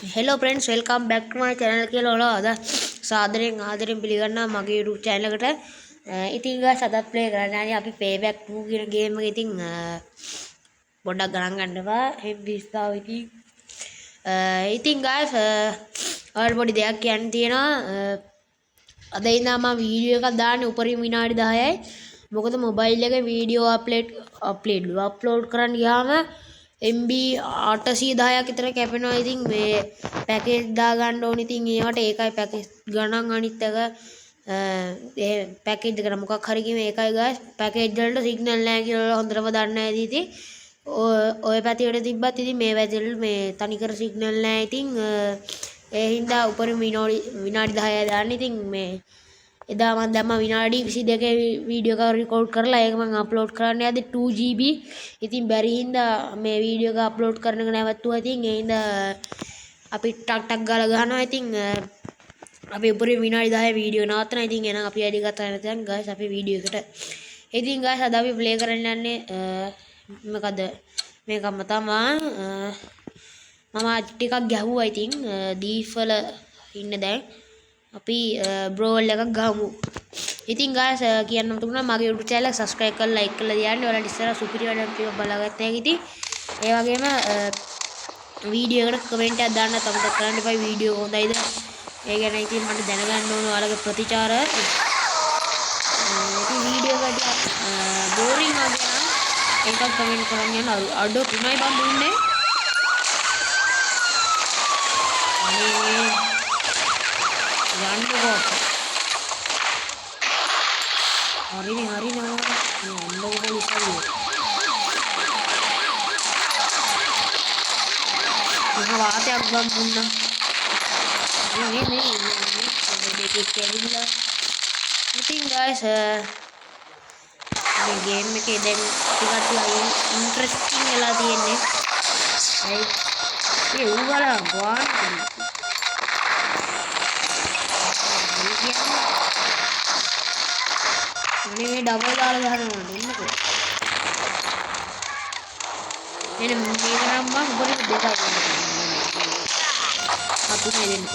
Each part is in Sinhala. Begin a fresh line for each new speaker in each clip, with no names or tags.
Hello friends, welcome back to my channel කියලා ඔයාලා අද සාදරයෙන් ආදරයෙන් පිළිගන්නවා මගේ YouTube channel එකට. ඉතින් guys අදත් play කරන්න යන්නේ අපි Payback 2 කියන game එක. ඉතින් පොඩ්ඩක් ගණන් ගන්නවා. MB ඉතින් guys ඔයාලට පොඩි දෙයක් කියන්න තියෙනවා. අද ඉඳන් මම වීඩියෝ එකක් දාන්නේ උපරිම විනාඩි 10යි. මොකද මොබයිල් එකේ වීඩියෝ අප්ලෝඩ් කරන්න ගියාම MB 810ක් විතර කැපෙනවා. ඉතින් මේ පැකේජ් දා ගන්න ඕනේ. ඉතින් ඒවට ඒකයි පැකේජ් ගණන් අනිත් එක ඒ පැකේජ් එකට මොකක් හරි කිව්වේ ඒකයි guys. පැකේජ් වලට සිග්නල් නැහැ කියලා හොඳටම දන්නේ නැහැ. ඉතින් ඔය පැතිවල තිබ්බත් ඉතින් මේ පැතිවල මේ තනිකර සිග්නල් නැහැ. ඉතින් ඒ හින්දා උපරිම විනාඩි 10යි දාන්නේ. ඉතින් මේ එදා මම දැම්ම විනාඩි 22 වීඩියෝ එක රෙකෝඩ් කරලා ඒක මම අප්ලෝඩ් කරන්න යද්දි 2GB. ඉතින් බැරි හින්දා මේ වීඩියෝ එක අප්ලෝඩ් කරන එක නැවතුවා. ඉතින් ඒ හින්දා අපි ටක් ගාලා ගහනවා. ඉතින් අපි උපරිම විනාඩි 10 වීඩියෝ නවත්තනවා. ඉතින් එහෙනම් අපි වැඩි කතා කරන්න දැන් guys අපි වීඩියෝ එකට. ඉතින් guys අද අපි ප්ලේ කරන්න යන්නේ මොකද මේකම තමයි මම ටිකක් ගැහුවා. ඉතින් දීෆල ඉන්න දැන් අපි බ්‍රෝල් එකක් ගහමු. ඉතින් guys කියන්න මතකුණා මගේ YouTube channel එක subscribe කරලා like කරලා තියන්න. ඔයාලට ඉස්සරහ සුපිරි වැඩ ටික බලාගත්තා හැකි. ඉතින් ඒ වගේම වීඩියෝ එකට කමෙන්ට් එකක් දාන්න අමතක කරන්න එපා. වීඩියෝ හොඳයිද? ඒ ගැන ඉතින් මට දැනගන්න ඕන ඔයාලගේ ප්‍රතිචාර. ඉතින් වීඩියෝ එක ටිකක් බෝරින් වගේ නම් ඒකත් කමෙන්ට් කරන්න යන්න. අඩෝ 3යි බම් දුන්නේ. යන්නකෝ. හරිනේ යන්නකෝ ඉස්සරහ. මම වාතයක් බම් දුන්නා. මේ දෙකේ කැවිලා. ඉතින් guys මේ ගේම් එකේ දැන් ටිකක් ඉන්ටරෙස්ටිං වෙලා තියෙන්නේ. ඒ උගලා ගෝන් මේ ඩබල් දාලා ගහනවා දෙන්නකෝ. එනේ මේක නම් මම උඩට දෙකක් ගන්නවා. අපි දෙන්න.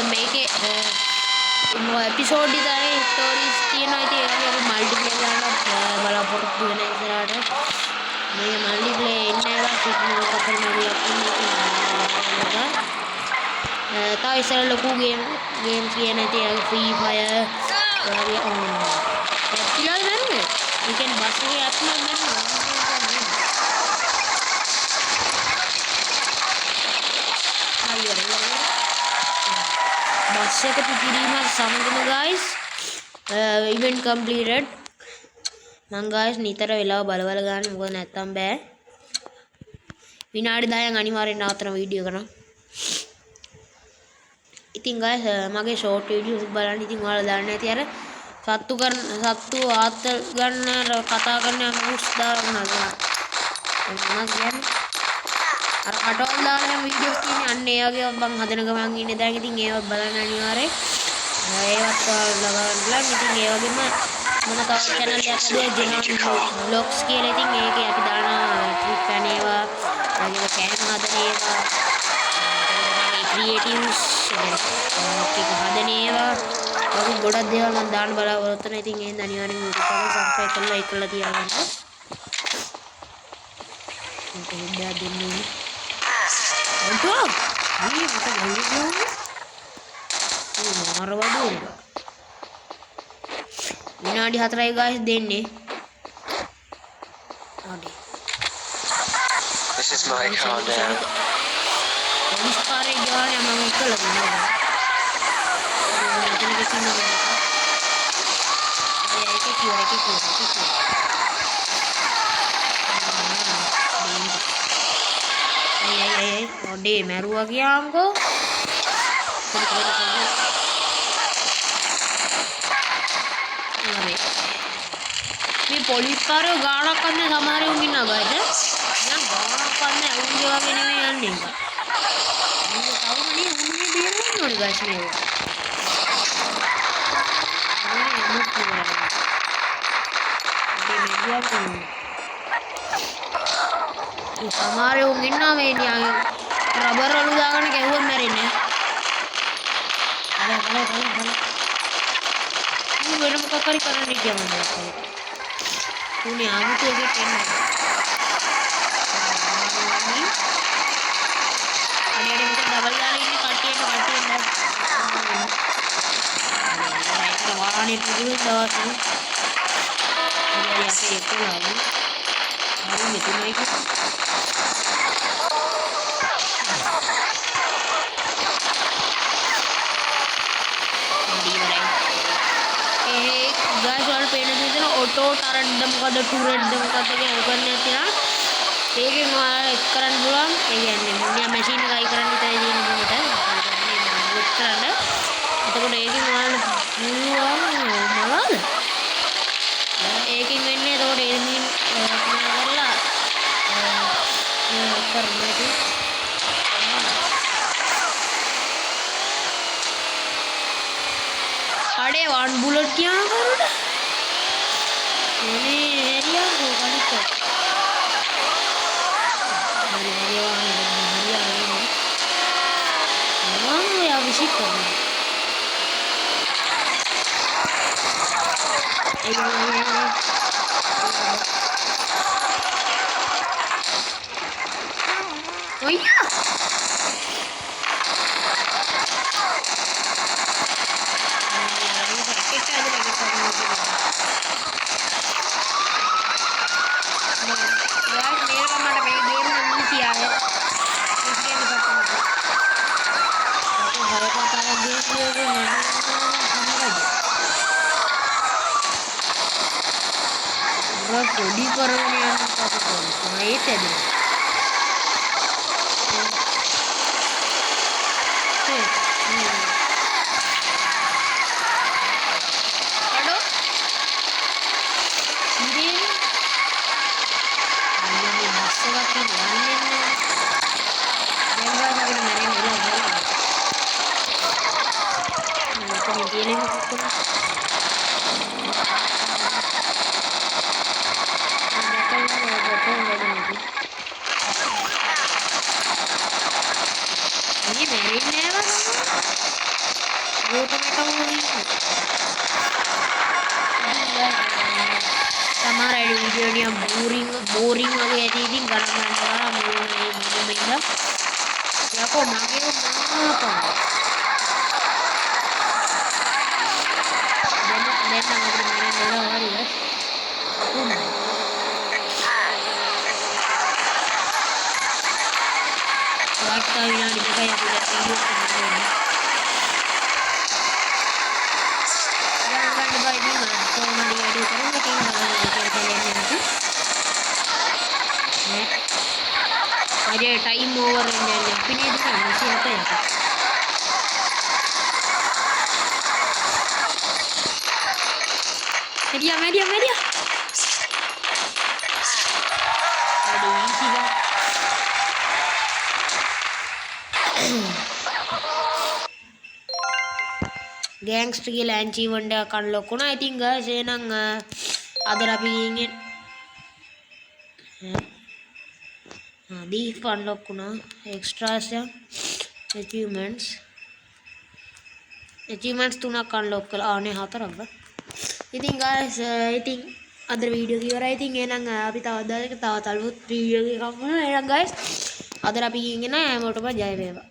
මේකේ එපිසෝඩ් ඉදානේ ස්ටෝරීස් තියෙනවා. ඉතින් ඒක අපි මල්ටිප්ලේයර් ගන්න බලාපොරොත්තු වෙන ඉස්සරහට මේ මල්ටිප්ලේයර් එන්නේ නැහැ. සිග්නල් එකක් කරනවා. තව ඉස්සර ලොකු ගේම් කියන ඉතින් ෆ්‍රී ෆයර් වගේ ඇප්පිලා නේද? ඉතින් බස් එකේ ඇප් නම් නෑ. බස් එක පිටිරීමක් සමගම guys event completed. මං guys නිතර වෙලාව බලවල ගන්න මොකද නැත්තම් බෑ. විනාඩි 10න් අනිවාර්යෙන් නවත්තන වීඩියෝ කරනවා. ඉතින් guys මගේ short videos බලන්න. ඉතින් ඔයාලා දන්නේ නැති අර සත්තු ආත්තල් ගන්න කතා කරන මොස් දානවා. මොනවද කියන්නේ? අර කටවල් දාන වීඩියෝස් තියෙන්නේ අන්න ඒ වගේ මම හදන ගමන් ඉන්නේ දැන්. ඉතින් ඒවත් බලන්න අනිවාර්යයෙන්. ඒවත් ලගවන්න. ඉතින් ඒ වගේම මම තව channel එකක් හදුවා ජෙනන් vlogs කියලා. ඉතින් ඒකේ අපි දානවා ට්‍රිප් යන ඒවා, ඊළඟට කෑම හදන ඒවා, ක්‍රියේටිව්ස් ඒක හදන ඒවා වගේ ගොඩක් දේවල් මම දාන්න බලාපොරොත්තු වෙනවා. ඉතින් එහෙනම් අනිවාර්යෙන් YouTube channel subscribe කරලා like කරලා තියාගන්න. ඒක හින්දා දෙන්නේ අන්ටෝ මේ මට ගිහින් මාරවඩු විනාඩි 4යි guys දෙන්නේ. හරි.
This is my car now.
ඉස්පාරේ ගානේ මම ඉකලා දුන්නා. ඒක ඔඩේ මැරුවා ගියාම්කෝ. පොලිස් කාරයෝ ගානක් අන්නේ සමහර උන් ඉන්නවා guys දැන් ගානක් අන්නේ උන්ගේ වගේ නෙමෙයි යන්නේ එක තවමනේ උන්නේ බේරෙන්න ඕනේ guys මේවා මේ මුත් කරන්නේ මේ මෙදියා සමහර උන් ඉන්නවා මේ රබර් වලු දාගෙන ගැහුවොත් මැරෙන්නේ බලන්න වෙන මොකක් හරි කරන්න ඉතියම උනේ ආමුතු එකක් එන්නේ අනේ මෙතන ඩබල් දාලා ඉන්නේ කට්ටියට ඒක වාහනේ පුදුම දවස් ඉතින් අපි එක්කලාවි හරි මෙතනයි guys වල පේන දෙන ඔටෝ ටරන්ට් මොකද ටුරෙට්ද මොකද කියලා කරන්නේ නැතිනම් ඒකෙන් ඔයාලා එක් කරන්න පුළුවන් ඒ කියන්නේ මුනියා මැෂින් එක අයි කරන්න විතරයි තියෙන දෙන්නට නෙට් කරන්න එතකොට ඒකෙන් ඔයාලා පුළුවන් මොනවද ඒකෙන් වෙන්නේ එතකොට එනිමින් කරලා කරන්නේ अरे वन बुलेट क्या करूँ मैंने एरिया को खाली कर मेरे एरिया वाले एरिया में नाम या विशिट करना oh yeah कोडी करने हाँ ये ते दे अडो सीरीन ये मस्त बाकी वाले देंगा जब मेरे मेरा घर तो मैं ये नहीं सकता ये मेरे में है वो टमाटो हमारा वीडियो बोरिंग वगैरह एडिटिंग करना है मेरा या को मांगे वो मांगा देना मेरा वाली है वाटता है यार जगह या पूरा वीडियो करना है यार गाइस भाई भी मैं तो हमारी वीडियो करूंगा कि करके लेने हैं अरे टाइम ओवर है यार फिनिश करना चाहिए आता है media aduh isi kan gangster की लैंची वनडे अकाउंट लोकुना I think guys එහෙනම් අද අපි ගිහින් දීප් අන්ලොක් වුණා extras achievements තුනක් අන්ලොක් කළා ආනේ හතරක් බා ඉතින් guys ඉතින් අද වීඩියෝ එක ඉවරයි ඉතින් එහෙනම් අපි තව අලුත් වීඩියෝ එකක් ගන්නවා එහෙනම් guys අද අපි ගිහින් එන හැමෝටම ජය වේවා